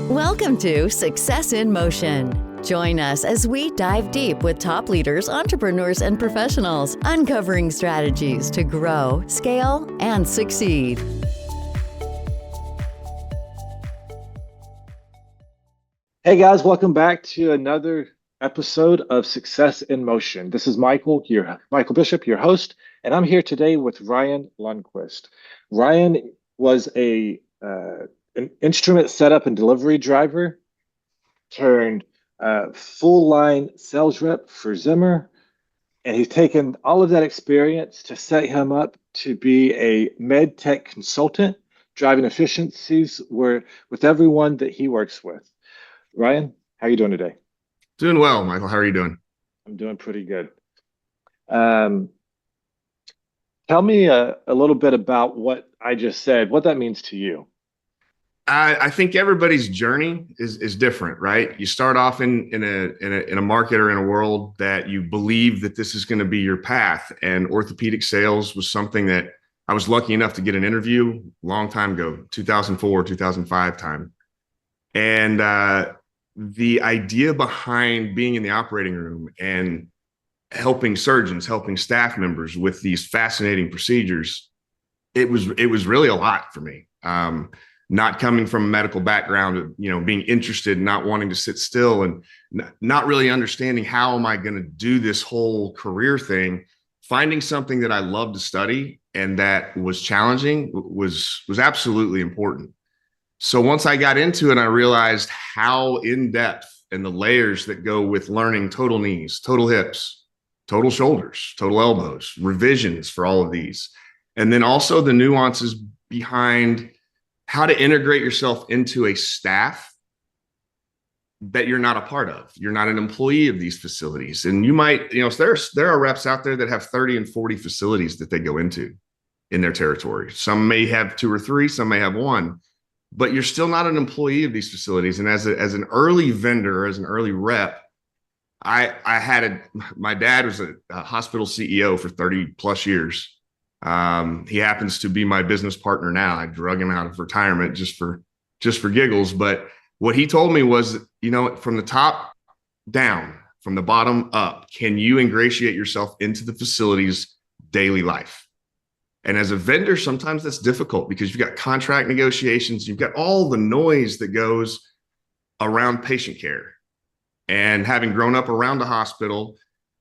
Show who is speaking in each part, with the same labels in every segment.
Speaker 1: Welcome to Success in Motion. Join us as we dive deep with top leaders, entrepreneurs, and professionals, uncovering strategies to grow, scale, and succeed.
Speaker 2: Hey guys, welcome back to another episode of Success in Motion. This is Michael Bishop, your host, and I'm here today with Ryan Lundquist. Ryan was an instrument setup and delivery driver turned full line sales rep for Zimmer, and he's taken all of that experience to set him up to be a MedTech consultant, driving efficiencies with everyone that he works with. Ryan, how are you doing today?
Speaker 3: Doing well, Michael. How are you doing?
Speaker 2: I'm doing pretty good. Tell me a little bit about what I just said, what that means to you.
Speaker 3: I think everybody's journey is different, right? You start off in a market or in a world that you believe that this is going to be your path, and orthopedic sales was something that I was lucky enough to get an interview a long time ago, 2004, 2005 time. And the idea behind being in the operating room and helping surgeons, helping staff members with these fascinating procedures, it was really a lot for me. Not coming from a medical background, being interested, not wanting to sit still, and not really understanding how am I going to do this whole career thing. Finding something that I love to study and that was challenging was absolutely important. So once I got into it, I realized how in depth and the layers that go with learning total knees, total hips, total shoulders, total elbows, revisions for all of these, and then also the nuances behind how to integrate yourself into a staff that you're not a part of. You're not an employee of these facilities. And you might, so there are reps out there that have 30 and 40 facilities that they go into in their territory. Some may have 2 or 3, some may have 1, but you're still not an employee of these facilities. And as an early vendor, as an early rep, my dad was a hospital CEO for 30 plus years. He happens to be my business partner now. I drug him out of retirement just for giggles. But what he told me was, from the top down, from the bottom up, can you ingratiate yourself into the facility's daily life? And as a vendor, sometimes that's difficult because you've got contract negotiations, you've got all the noise that goes around patient care. And having grown up around a hospital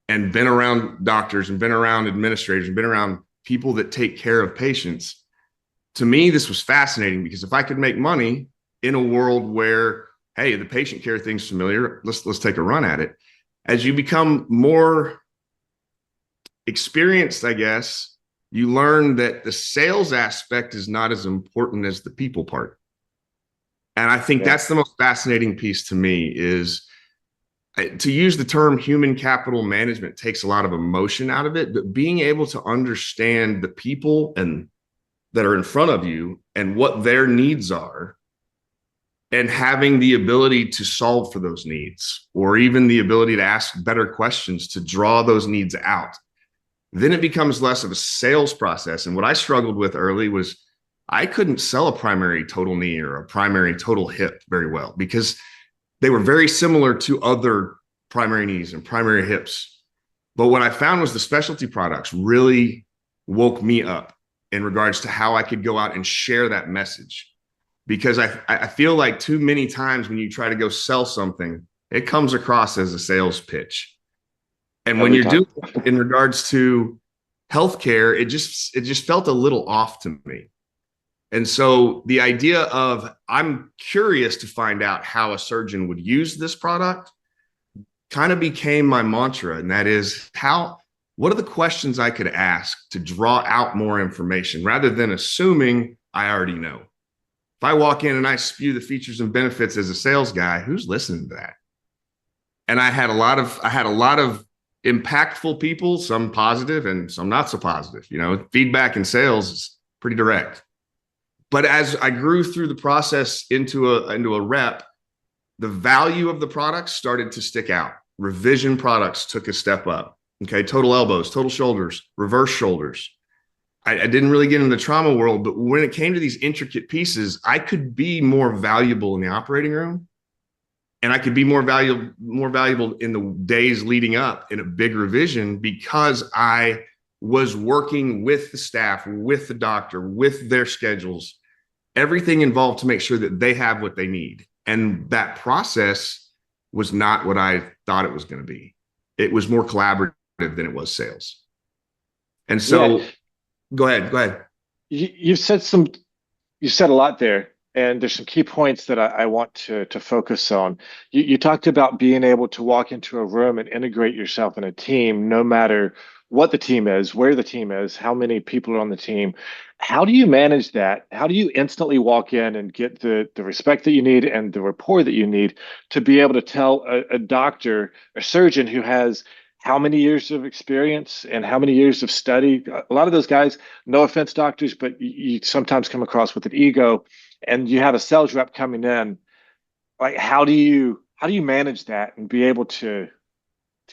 Speaker 3: and been around doctors and been around administrators and been around people that take care of patients, to me, this was fascinating because if I could make money in a world where, hey, the patient care thing's familiar, let's take a run at it. As you become more experienced, I guess, you learn that the sales aspect is not as important as the people part. And I think that's the most fascinating piece to me is, to use the term human capital management takes a lot of emotion out of it, but being able to understand the people that are in front of you and what their needs are, and having the ability to solve for those needs, or even the ability to ask better questions to draw those needs out, then it becomes less of a sales process. And what I struggled with early was I couldn't sell a primary total knee or a primary total hip very well because they were very similar to other primary knees and primary hips. But what I found was the specialty products really woke me up in regards to how I could go out and share that message. Because I feel like too many times when you try to go sell something, it comes across as a sales pitch. And when you're doing in regards to healthcare, it just felt a little off to me. And so the idea of I'm curious to find out how a surgeon would use this product kind of became my mantra. And that is what are the questions I could ask to draw out more information rather than assuming I already know. If I walk in and I spew the features and benefits as a sales guy, who's listening to that? And I had a lot of impactful people, some positive and some not so positive. Feedback in sales is pretty direct. But as I grew through the process into a rep, the value of the products started to stick out. Revision products took a step up. Okay, total elbows, total shoulders, reverse shoulders. I didn't really get into the trauma world, but when it came to these intricate pieces, I could be more valuable in the operating room, and I could be more valuable in the days leading up in a big revision, because I was working with the staff, with the doctor, with their schedules, everything involved to make sure that they have what they need. And that process was not what I thought it was going to be. It was more collaborative than it was sales. And so, go ahead.
Speaker 2: You've said a lot there, and there's some key points that I want to focus on. You talked about being able to walk into a room and integrate yourself in a team, no matter what the team is, where the team is, how many people are on the team. How do you manage that? How do you instantly walk in and get the respect that you need and the rapport that you need to be able to tell a doctor, a surgeon who has how many years of experience and how many years of study? A lot of those guys, no offense, doctors, but you sometimes come across with an ego, and you have a sales rep coming in. Like, how do you manage that and be able to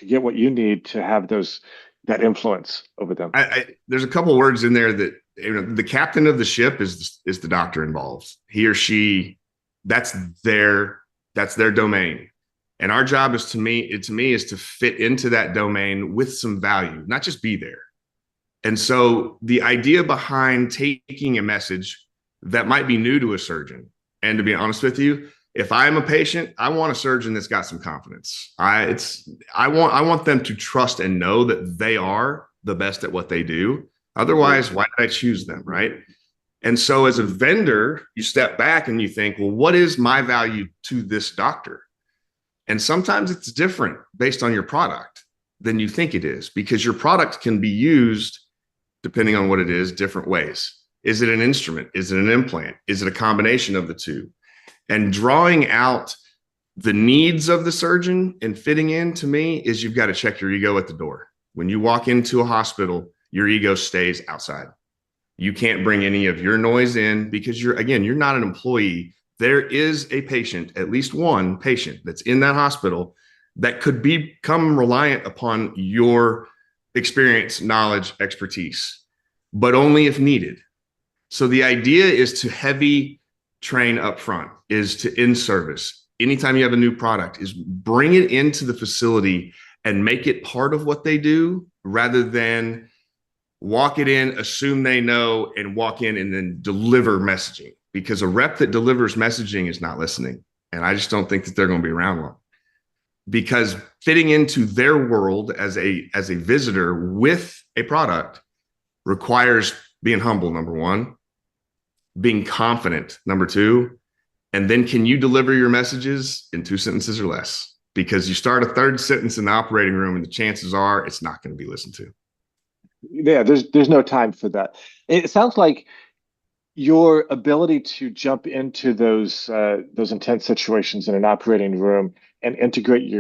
Speaker 2: get what you need to have that influence over them?
Speaker 3: There's a couple of words in there that, the captain of the ship is the doctor involved. He or she, that's their domain. And our job is to me is to fit into that domain with some value, not just be there. And so the idea behind taking a message that might be new to a surgeon, and to be honest with you, if I'm a patient, I want a surgeon that's got some confidence. I want them to trust and know that they are the best at what they do. Otherwise, why did I choose them, right? And so as a vendor, you step back and you think, well, what is my value to this doctor? And sometimes it's different based on your product than you think it is, because your product can be used, depending on what it is, different ways. Is it an instrument? Is it an implant? Is it a combination of the two? And drawing out the needs of the surgeon and fitting in, to me, is you've got to check your ego at the door. When you walk into a hospital, your ego stays outside. You can't bring any of your noise in, because you're not an employee. There is a patient, at least one patient that's in that hospital that could become reliant upon your experience, knowledge, expertise, but only if needed. So the idea is to heavy train up front, is to in service. Anytime you have a new product, is bring it into the facility and make it part of what they do, rather than walk it in, assume they know, and walk in and then deliver messaging. Because a rep that delivers messaging is not listening. And I just don't think that they're going to be around long. Because fitting into their world as a visitor with a product requires being humble, number one, being confident, number two, and then can you deliver your messages in 2 sentences or less? Because you start a third sentence in the operating room and the chances are it's not going to be listened to.
Speaker 2: Yeah, there's no time for that. It sounds like your ability to jump into those intense situations in an operating room and integrate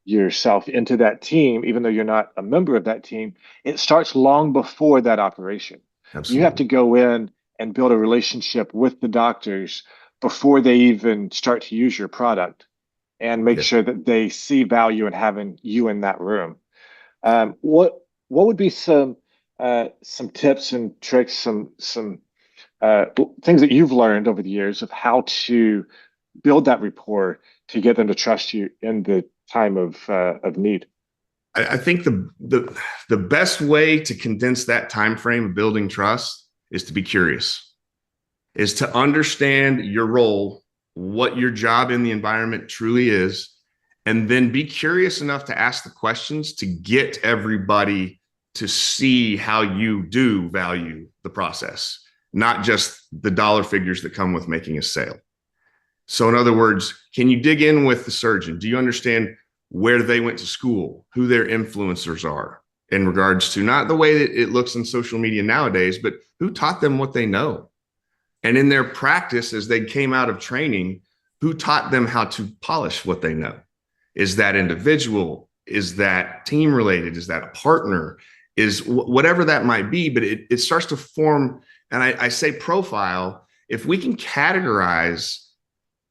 Speaker 2: yourself into that team, even though you're not a member of that team, it starts long before that operation. Absolutely. You have to go in and build a relationship with the doctors before they even start to use your product, and make sure that they see value in having you in that room. What would be some tips and tricks, some things that you've learned over the years of how to build that rapport to get them to trust you in the time of need?
Speaker 3: I think the best way to condense that time frame of building trust is to be curious, is to understand your role, what your job in the environment truly is, and then be curious enough to ask the questions to get everybody to see how you do value the process, not just the dollar figures that come with making a sale. So in other words, can you dig in with the surgeon? Do you understand where they went to school, who their influencers are in regards to not the way that it looks on social media nowadays, but who taught them what they know? And in their practice, as they came out of training, who taught them how to polish what they know? Is that individual? Is that team related? Is that a partner? Is whatever that might be, but it starts to form, and I say profile. If we can categorize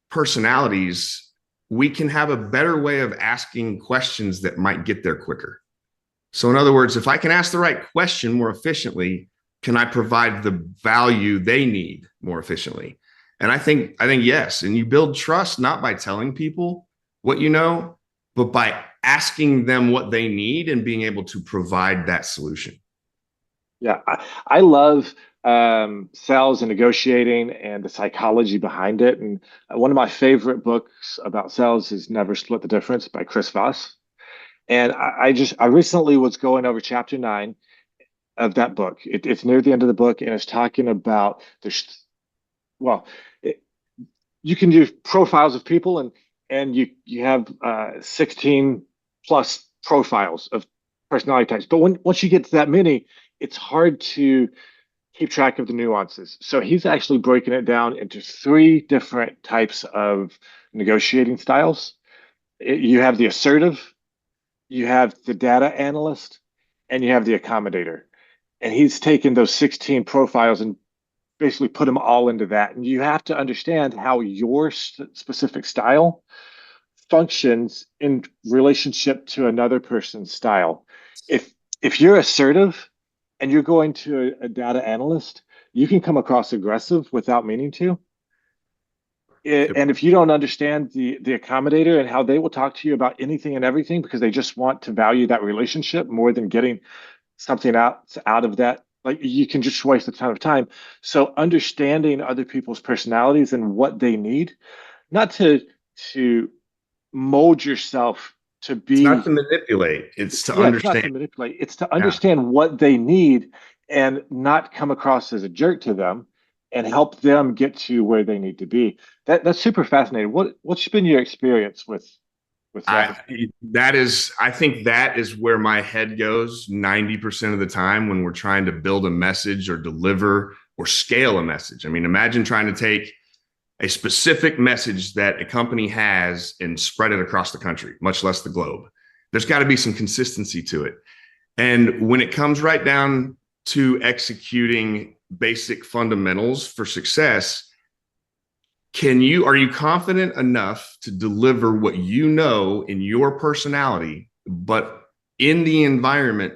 Speaker 3: personalities, we can have a better way of asking questions that might get there quicker. So in other words, if I can ask the right question more efficiently, can I provide the value they need more efficiently? And I think yes. And you build trust not by telling people what you know, but by asking them what they need and being able to provide that solution.
Speaker 2: Yeah, I love sales and negotiating and the psychology behind it. And one of my favorite books about sales is Never Split the Difference by Chris Voss. And I recently was going over chapter 9 of that book. It's near the end of the book, and it's talking about well, it, you can do profiles of people, and you have 16 plus profiles of personality types. But once you get to that many, it's hard to keep track of the nuances. So he's actually breaking it down into 3 different types of negotiating styles. You have the assertive, you have the data analyst, and you have the accommodator. And he's taken those 16 profiles and basically put them all into that. And you have to understand how your specific style functions in relationship to another person's style. If you're assertive and you're going to a data analyst, you can come across aggressive without meaning to. And if you don't understand the accommodator and how they will talk to you about anything and everything because they just want to value that relationship more than getting something out of that, like, you can just waste a ton of time. So understanding other people's personalities and what they need, not to mold yourself to be.
Speaker 3: It's not to manipulate, it's to understand.
Speaker 2: It's not to manipulate. It's to understand what they need and not come across as a jerk to them and help them get to where they need to be. That's super fascinating. What's been your experience with that?
Speaker 3: I think that is where my head goes 90% of the time when we're trying to build a message or deliver or scale a message. I mean, imagine trying to take a specific message that a company has and spread it across the country, much less the globe. There's got to be some consistency to it. And when it comes right down to executing basic fundamentals for success, are you confident enough to deliver what you know in your personality, but in the environment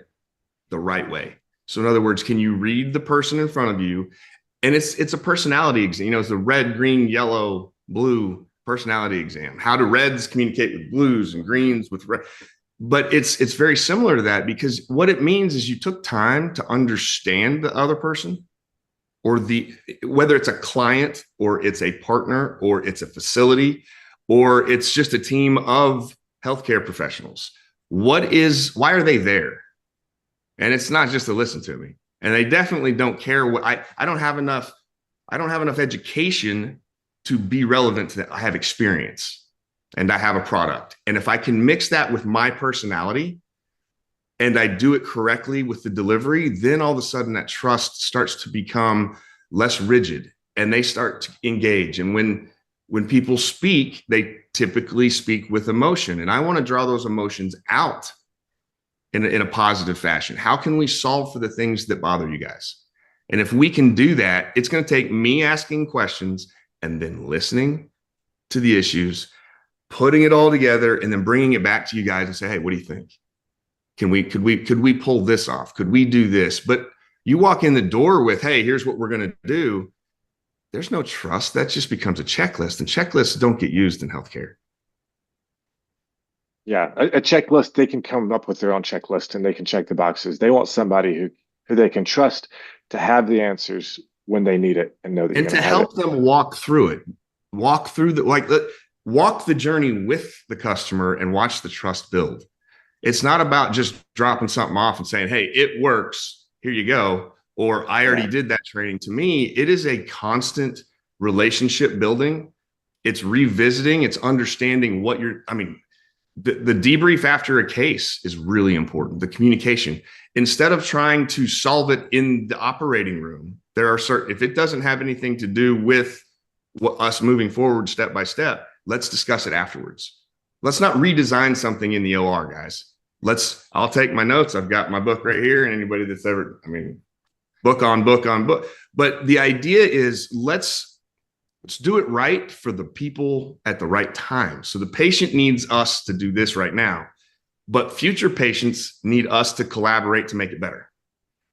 Speaker 3: the right way? So in other words, can you read the person in front of you? And it's a personality exam. It's a red, green, yellow, blue personality exam. How do reds communicate with blues and greens with red? But it's very similar to that, because what it means is you took time to understand the other person, or whether it's a client or it's a partner or it's a facility or it's just a team of healthcare professionals. Why are they there? And it's not just to listen to me. And they definitely don't care what I don't have enough education to be relevant to that. I have experience and I have a product. And if I can mix that with my personality and I do it correctly with the delivery, then all of a sudden that trust starts to become less rigid and they start to engage. And when people speak, they typically speak with emotion. And I want to draw those emotions out in a positive fashion. How can we solve for the things that bother you guys? And if we can do that, it's going to take me asking questions and then listening to the issues, putting it all together, and then bringing it back to you guys and say, hey, what do you think? Could we pull this off? Could we do this? But you walk in the door with, hey, here's what we're going to do. There's no trust. That just becomes a checklist, and checklists don't get used in healthcare.
Speaker 2: Yeah, a checklist, they can come up with their own checklist and they can check the boxes. They want somebody who they can trust to have the answers when they need it and know that.
Speaker 3: And to help them walk through it, walk the journey with the customer and watch the trust build. It's not about just dropping something off and saying, hey, it works, here you go, or I already did that training. To me, it is a constant relationship building. It's revisiting, it's understanding the debrief after a case is really important. The communication, instead of trying to solve it in the operating room, if it doesn't have anything to do with us moving forward step by step, let's discuss it afterwards. Let's not redesign something in the OR, guys. I'll take my notes. I've got my book right here. And anybody that's book on book. But the idea is let's do it right for the people at the right time. So the patient needs us to do this right now, but future patients need us to collaborate to make it better.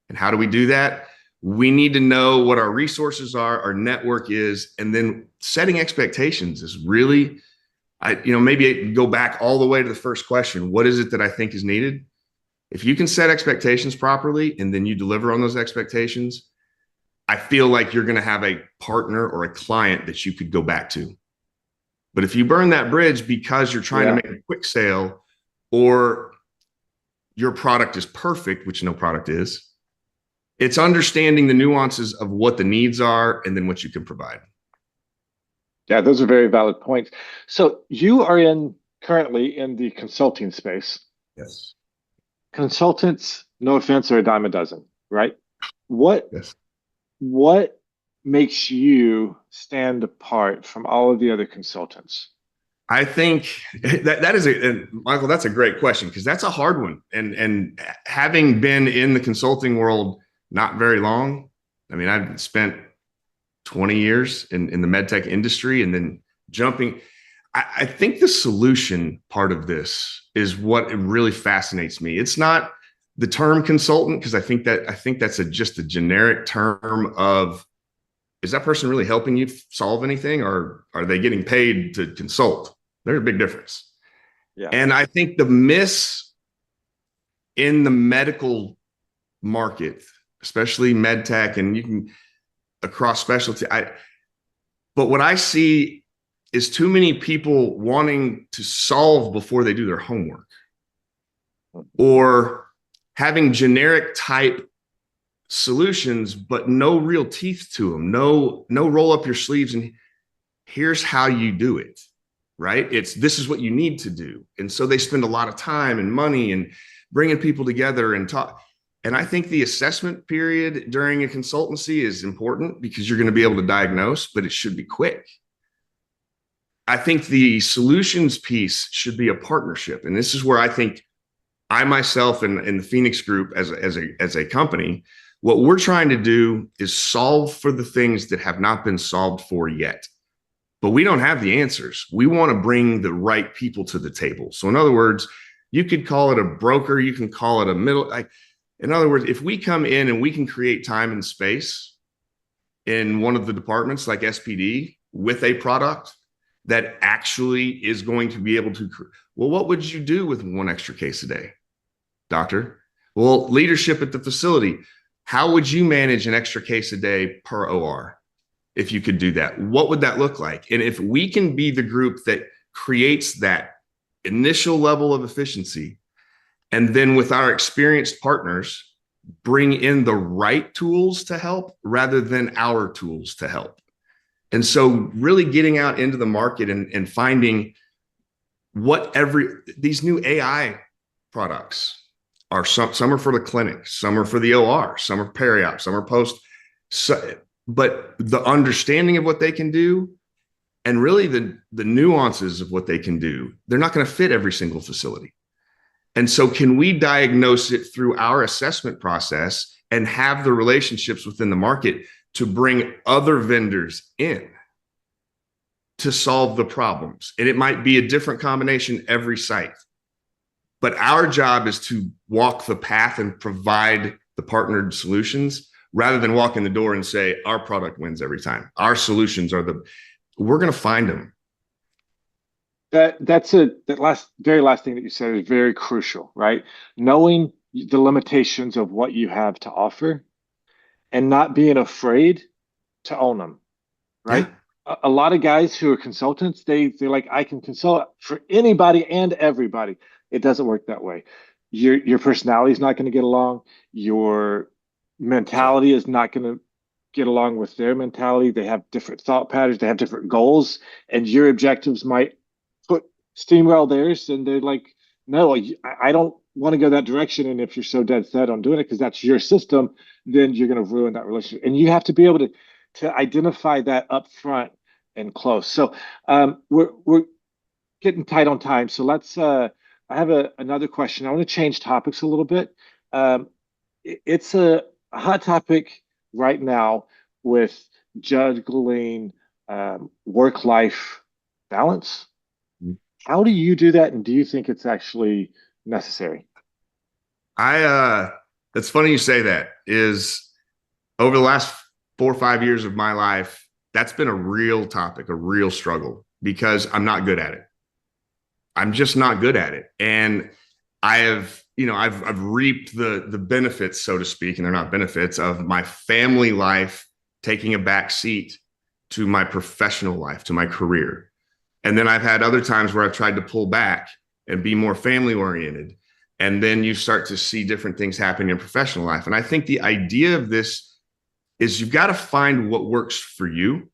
Speaker 3: And how do we do that? We need to know what our resources are, our network is, and then setting expectations is really, maybe go back all the way to the first question. What is it that I think is needed? If you can set expectations properly and then you deliver on those expectations, I feel like you're going to have a partner or a client that you could go back to. But if you burn that bridge because you're trying to make a quick sale, or your product is perfect, which no product is, it's understanding the nuances of what the needs are and then what you can provide.
Speaker 2: Yeah, those are very valid points. So you are currently in the consulting space.
Speaker 3: Yes.
Speaker 2: Consultants, no offense, are a dime a dozen, right?
Speaker 3: Yes.
Speaker 2: What makes you stand apart from all of the other consultants?
Speaker 3: I think that is Michael, that's a great question, because that's a hard one. And having been in the consulting world not very long, I mean, I've spent 20 years in the MedTech industry, and then jumping. I think the solution part of this is what really fascinates me. It's not the term consultant, because I think that's just a generic term of, is that person really helping you solve anything, or are they getting paid to consult? There's a big difference.
Speaker 2: Yeah.
Speaker 3: And I think the miss in the medical market, especially MedTech, and you can across specialty, but what I see is too many people wanting to solve before they do their homework, or having generic type solutions, but no real teeth to them. No roll up your sleeves and here's how you do it, right? This is what you need to do. And so they spend a lot of time and money and bringing people together and talk. And I think the assessment period during a consultancy is important, because you're going to be able to diagnose, but it should be quick. I think the solutions piece should be a partnership. And this is where I think I myself and the Phoenix Group as a company, what we're trying to do is solve for the things that have not been solved for yet. But we don't have the answers. We want to bring the right people to the table. So in other words, you could call it a broker, you can call it a middle. In other words, if we come in and we can create time and space in one of the departments like SPD with a product that actually is going to be able to, well, what would you do with one extra case a day, doctor? Well, leadership at the facility, how would you manage an extra case a day per OR? If you could do that, what would that look like? And if we can be the group that creates that initial level of efficiency, and then with our experienced partners, bring in the right tools to help rather than our tools to help. And so really getting out into the market and finding these new AI products are, some are for the clinic, some are for the OR, some are peri-op, some are post. But the understanding of what they can do, and really the nuances of what they can do, they're not going to fit every single facility. And so can we diagnose it through our assessment process and have the relationships within the market to bring other vendors in to solve the problems? And it might be a different combination every site. But our job is to walk the path and provide the partnered solutions, rather than walk in the door and say, our product wins every time. Our solutions are we're going to find them.
Speaker 2: That very last thing that you said is very crucial, right? Knowing the limitations of what you have to offer and not being afraid to own them, right? Yeah. A lot of guys who are consultants, they're like, I can consult for anybody and everybody. It doesn't work that way. Your personality is not going to get along. Your mentality is not going to get along with their mentality. They have different thought patterns. They have different goals, and your objectives might steamroll theirs. And they're like, no, I don't want to go that direction. And if you're so dead set on doing it because that's your system, then you're going to ruin that relationship. And you have to be able to identify that up front and close. So we're getting tight on time. So let's. I have another question. I want to change topics a little bit. It's a hot topic right now with juggling work-life balance. How do you do that, and do you think it's actually necessary?
Speaker 3: It's funny you say that. Is over the last 4 or 5 years of my life, that's been a real topic, a real struggle, because I'm not good at it. I'm just not good at it. And I have, I've reaped the benefits, so to speak, and they're not benefits, of my family life taking a back seat to my professional life, to my career. And then I've had other times where I've tried to pull back and be more family oriented. And then you start to see different things happen in your professional life. And I think the idea of this is you've got to find what works for you.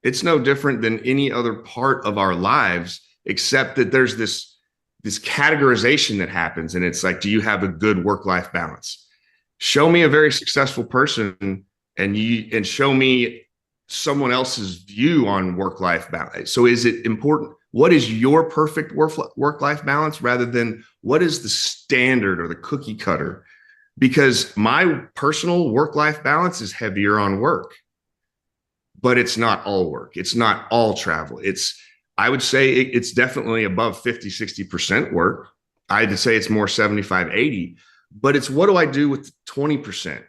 Speaker 3: It's no different than any other part of our lives, except that there's this categorization that happens. And it's like, do you have a good work-life balance? Show me a very successful person and show me someone else's view on work-life balance. So is it important? What is your perfect work-life balance, rather than what is the standard or the cookie cutter? Because my personal work-life balance is heavier on work, but it's not all work. It's not all travel. I would say it's definitely above 50, 60% work. I'd say it's more 75, 80, but it's, what do I do with 20%?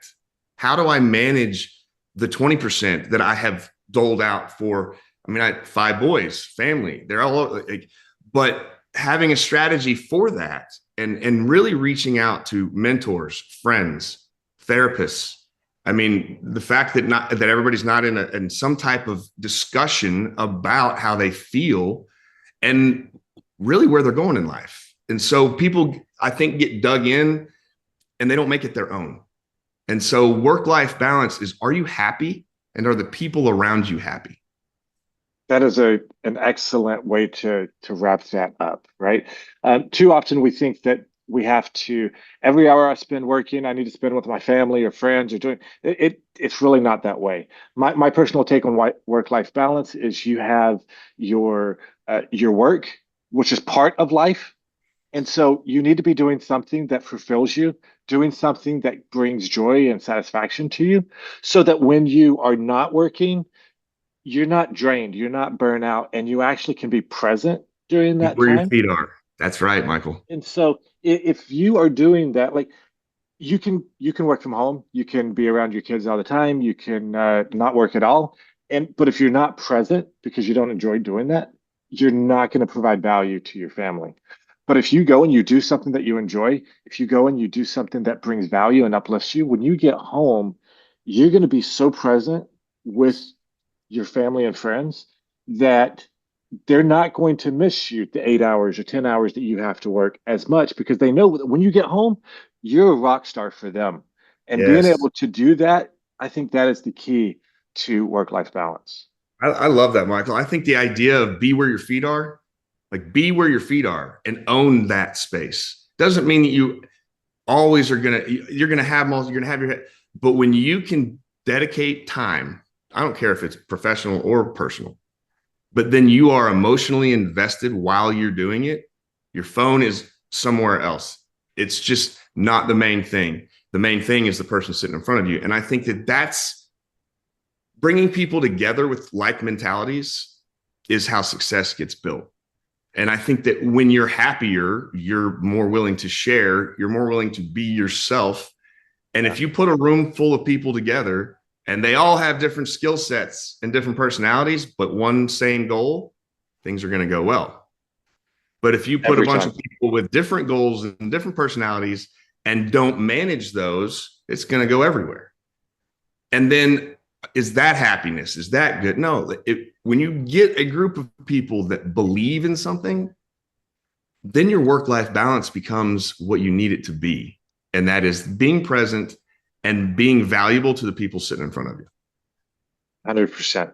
Speaker 3: How do I manage the 20% that I have doled out for? I mean, I have 5 boys, family, they're all like, but having a strategy for that, and really reaching out to mentors, friends, therapists. I mean, the fact that everybody's not in some type of discussion about how they feel and really where they're going in life. And so people, I think, get dug in and they don't make it their own. And so work-life balance is, are you happy? And are the people around you happy?
Speaker 2: That is an excellent way to wrap that up, right? Too often we think that we have to, every hour I spend working, I need to spend with my family or friends or doing it. It's really not that way. My personal take on work-life balance is you have your work, which is part of life. And so you need to be doing something that fulfills you, doing something that brings joy and satisfaction to you, so that when you are not working, you're not drained, you're not burnt out, and you actually can be present during that
Speaker 3: Where your
Speaker 2: time.
Speaker 3: feet are. That's right, Michael.
Speaker 2: And so if you are doing that, like, you can work from home, you can be around your kids all the time, you can not work at all. But if you're not present because you don't enjoy doing that, you're not going to provide value to your family. But if you go and you do something that you enjoy, if you go and you do something that brings value and uplifts you, when you get home, you're going to be so present with your family and friends that they're not going to miss you the 8 hours or 10 hours that you have to work as much, because they know that when you get home, you're a rock star for them. And being
Speaker 3: Yes.
Speaker 2: able to do that, I think that is the key to work-life balance.
Speaker 3: I love that, Michael. I think the idea of be where your feet are, like be where your feet are and own that space. Doesn't mean that you always are you're gonna have most, you're gonna have your head, but when you can dedicate time, I don't care if it's professional or personal, but then you are emotionally invested while you're doing it. Your phone is somewhere else. It's just not the main thing. The main thing is the person sitting in front of you. And I think that that's bringing people together with like mentalities is how success gets built. And I think that when you're happier, you're more willing to share, you're more willing to be yourself. And if you put a room full of people together and they all have different skill sets and different personalities, but one same goal, things are going to go well. But if you put a
Speaker 2: Every
Speaker 3: bunch
Speaker 2: time.
Speaker 3: of people with different goals and different personalities and don't manage those, it's going to go everywhere. And then is that happiness? Is that good? No. When you get a group of people that believe in something, then your work-life balance becomes what you need it to be. And that is being present and being valuable to the people sitting in front of you.
Speaker 2: 100%.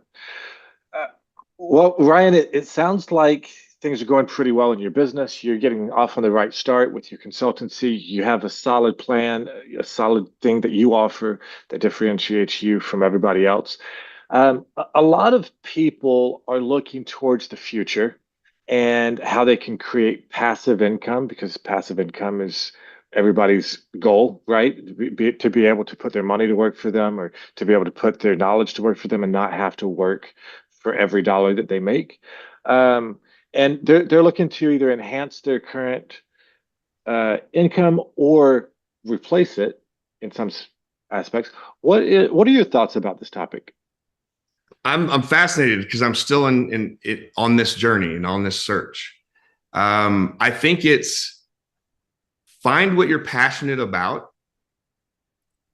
Speaker 2: Well, Ryan, it sounds like things are going pretty well in your business. You're getting off on the right start with your consultancy. You have a solid plan, a solid thing that you offer that differentiates you from everybody else. A lot of people are looking towards the future and how they can create passive income, because passive income is everybody's goal, right? To be able to put their money to work for them, or to be able to put their knowledge to work for them and not have to work for every dollar that they make. And they're looking to either enhance their current income or replace it in some aspects. What are your thoughts about this topic?
Speaker 3: I'm fascinated because I'm still in it on this journey and on this search. I think it's find what you're passionate about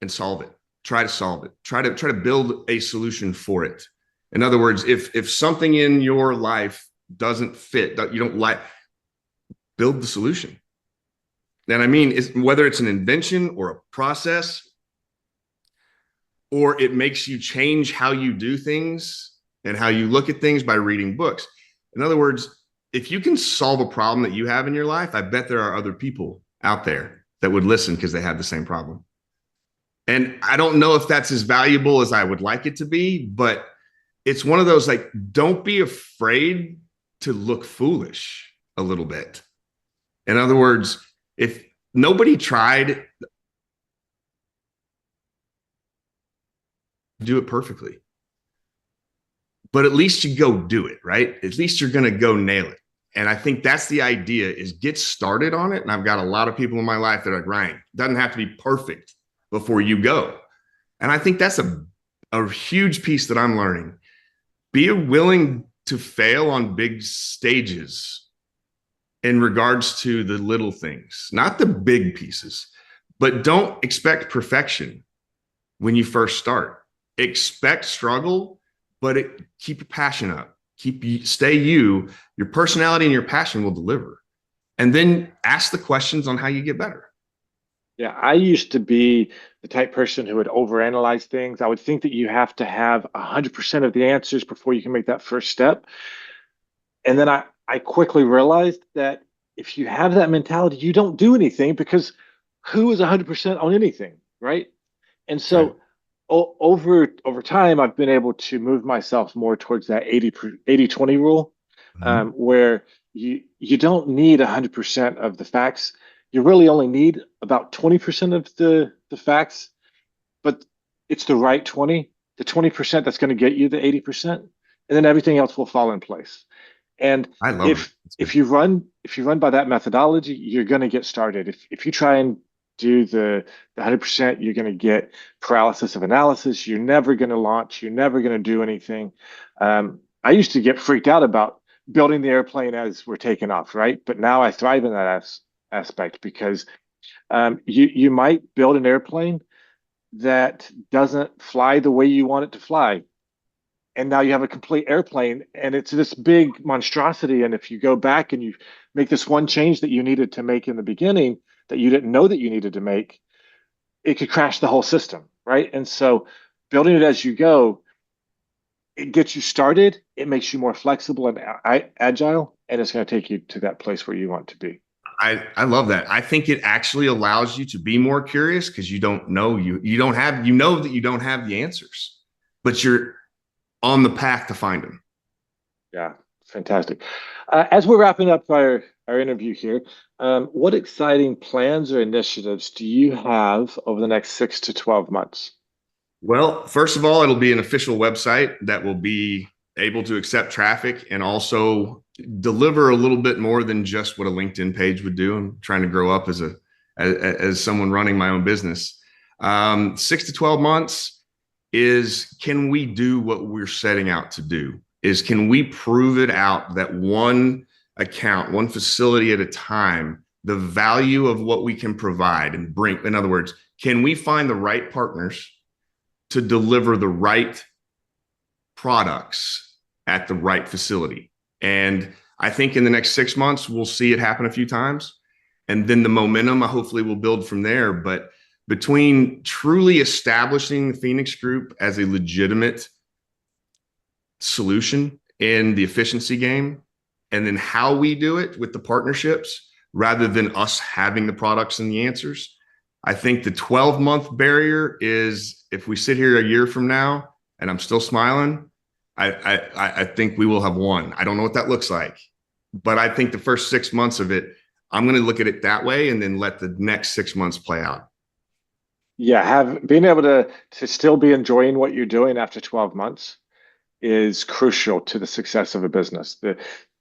Speaker 3: and solve it. Try to solve it. Try to build a solution for it. In other words, if something in your life doesn't fit, that you don't like, build the solution. And I mean, whether it's an invention or a process, or it makes you change how you do things and how you look at things by reading books. In other words, if you can solve a problem that you have in your life, I bet there are other people out there that would listen because they have the same problem. And I don't know if that's as valuable as I would like it to be, but it's one of those, like, don't be afraid to look foolish a little bit. In other words, if nobody tried to do it perfectly, but at least you go do it, right? At least you're going to go nail it. And I think that's the idea, is get started on it. And I've got a lot of people in my life that are like, Ryan, it doesn't have to be perfect before you go. And I think that's a huge piece that I'm learning. Be willing to fail on big stages in regards to the little things, not the big pieces, but don't expect perfection when you first start. Expect struggle, but keep your passion up. Stay you. Your personality and your passion will deliver. And then ask the questions on how you get better.
Speaker 2: Yeah, I used to be the type person who would overanalyze things. I would think that you have to have 100% of the answers before you can make that first step. And then I quickly realized that if you have that mentality, you don't do anything, because who is 100% on anything, right? And
Speaker 3: Right.
Speaker 2: so over time, I've been able to move myself more towards that 80-20 rule,
Speaker 3: Mhm.
Speaker 2: where you don't need 100% of the facts. You really only need about 20% of the facts, but it's the right 20, the 20% that's going to get you the 80%, and then everything else will fall in place. And
Speaker 3: I love it.
Speaker 2: if
Speaker 3: It's good.
Speaker 2: if you run by that methodology, you're going to get started. If you try and do the 100%, you're going to get paralysis of analysis. You're never going to launch. You're never going to do anything. I used to get freaked out about building the airplane as we're taking off, right? But now I thrive in that aspect, because you might build an airplane that doesn't fly the way you want it to fly, and now you have a complete airplane, and it's this big monstrosity. And if you go back and you make this one change that you needed to make in the beginning, that you didn't know that you needed to make, it could crash the whole system, right? And so building it as you go, it gets you started, it makes you more flexible and agile, and it's going to take you to that place where you want to be.
Speaker 3: I love that. I think it actually allows you to be more curious because you don't know you don't have you know that you don't have the answers, but you're on the path to find them.
Speaker 2: Yeah, fantastic. As we're wrapping up our interview here, what exciting plans or initiatives do you have over the next 6 to 12 months?
Speaker 3: Well, first of all, it'll be an official website that will be able to accept traffic and also deliver a little bit more than just what a LinkedIn page would do. I'm trying to grow up as someone running my own business. 6 to 12 months is, can we do what we're setting out to do? Can we prove it out that one account, one facility at a time, the value of what we can provide and bring? In other words, can we find the right partners to deliver the right products at the right facility? And I think in the next 6 months, we'll see it happen a few times. And then the momentum, hopefully, will build from there. But between truly establishing the Phoenix Group as a legitimate solution in the efficiency game, and then how we do it with the partnerships rather than us having the products and the answers, I think the 12-month barrier is, if we sit here a year from now and I'm still smiling, I think we will have won. I don't know what that looks like, but I think the first 6 months of it, I'm going to look at it that way and then let the next 6 months play out.
Speaker 2: Yeah, being able to still be enjoying what you're doing after 12 months is crucial to the success of a business.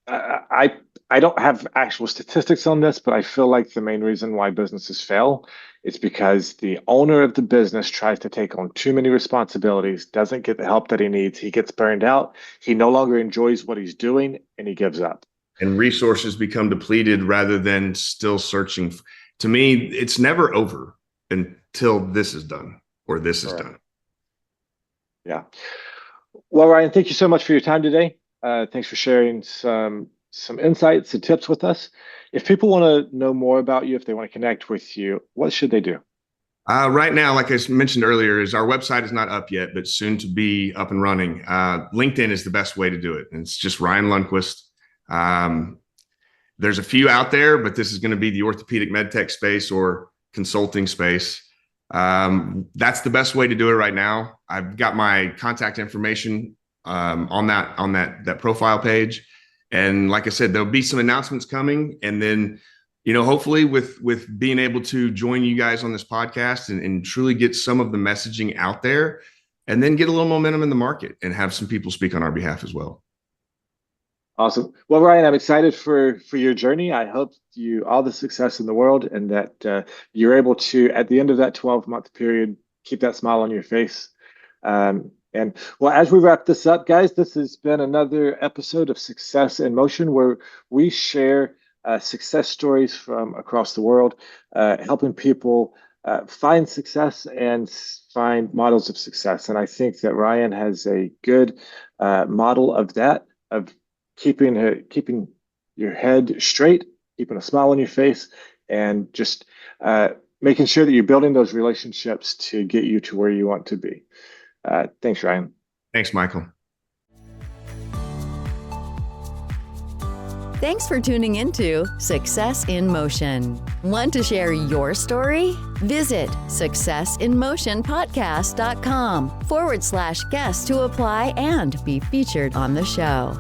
Speaker 2: I I don't have actual statistics on this, but I feel like the main reason why businesses fail is because the owner of the business tries to take on too many responsibilities, doesn't get the help that he needs. He gets burned out. He no longer enjoys what he's doing, and he gives up.
Speaker 3: And resources become depleted rather than still searching. To me, it's never over until this is done or this is done.
Speaker 2: Yeah. Well, Ryan, thank you so much for your time today. Thanks for sharing some insights and tips with us. If people want to know more about you, if they want to connect with you, what should they do?
Speaker 3: Right now, like I mentioned earlier, is our website is not up yet, but soon to be up and running. LinkedIn is the best way to do it. And it's just Ryan Lundquist. There's a few out there, but this is going to be the orthopedic MedTech space or consulting space. That's the best way to do it right now. I've got my contact information on that profile page. And like I said, there'll be some announcements coming. And then, hopefully with being able to join you guys on this podcast and truly get some of the messaging out there and then get a little momentum in the market and have some people speak on our behalf as well.
Speaker 2: Awesome. Well, Ryan, I'm excited for your journey. I hope you all the success in the world and that you're able to, at the end of that 12-month period, keep that smile on your face. And well, as we wrap this up, guys, this has been another episode of Success in Motion, where we share success stories from across the world, helping people find success and find models of success. And I think that Ryan has a good model of that, of keeping your head straight, keeping a smile on your face, and just making sure that you're building those relationships to get you to where you want to be. Thanks, Ryan.
Speaker 3: Thanks, Michael.
Speaker 1: Thanks for tuning into Success in Motion. Want to share your story? Visit successinmotionpodcast.com/guest to apply and be featured on the show.